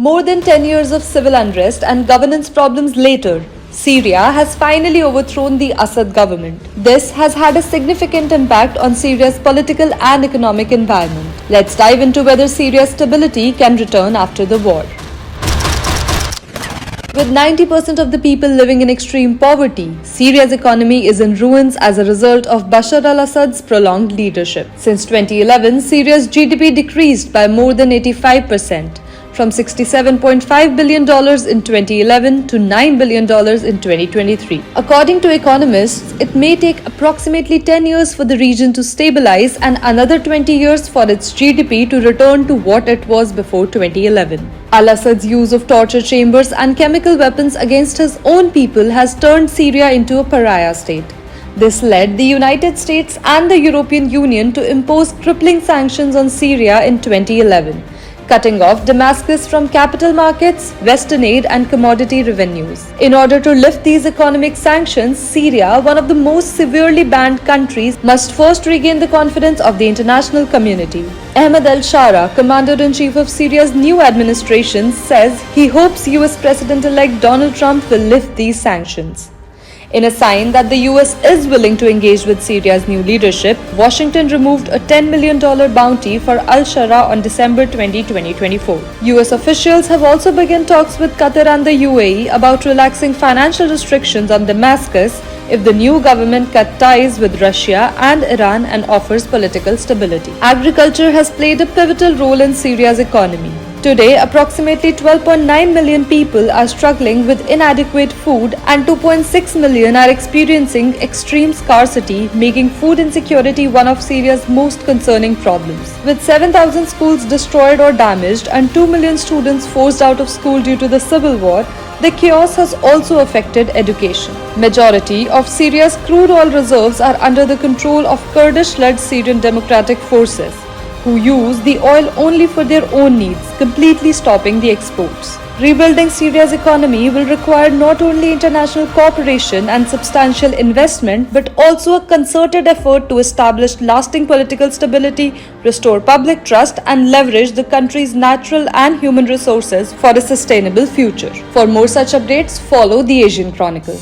More than 10 years of civil unrest and governance problems later, Syria has finally overthrown the Assad government. This has had a significant impact on Syria's political and economic environment. Let's dive into whether Syria's stability can return after the war. With 90% of the people living in extreme poverty, Syria's economy is in ruins as a result of Bashar al-Assad's prolonged leadership. Since 2011, Syria's GDP decreased by more than 85%, from $67.5 billion in 2011 to $9 billion in 2023. According to economists, it may take approximately 10 years for the region to stabilize and another 20 years for its GDP to return to what it was before 2011. Al-Assad's use of torture chambers and chemical weapons against his own people has turned Syria into a pariah state. This led the United States and the European Union to impose crippling sanctions on Syria in 2011. Cutting off Damascus from capital markets, Western aid and commodity revenues. In order to lift these economic sanctions, Syria, one of the most severely banned countries, must first regain the confidence of the international community. Ahmed al-Shara, Commander-in-Chief of Syria's new administration, says he hopes US President-elect Donald Trump will lift these sanctions. In a sign that the US is willing to engage with Syria's new leadership, Washington removed a $10 million bounty for al-Shara on December 20, 2024. US officials have also begun talks with Qatar and the UAE about relaxing financial restrictions on Damascus if the new government cut ties with Russia and Iran and offers political stability. Agriculture has played a pivotal role in Syria's economy. Today, approximately 12.9 million people are struggling with inadequate food and 2.6 million are experiencing extreme scarcity, making food insecurity one of Syria's most concerning problems. With 7,000 schools destroyed or damaged and 2 million students forced out of school due to the civil war, the chaos has also affected education. Majority of Syria's crude oil reserves are under the control of Kurdish-led Syrian Democratic Forces, who use the oil only for their own needs, completely stopping the exports. Rebuilding Syria's economy will require not only international cooperation and substantial investment, but also a concerted effort to establish lasting political stability, restore public trust, and leverage the country's natural and human resources for a sustainable future. For more such updates, follow the Asian Chronicle.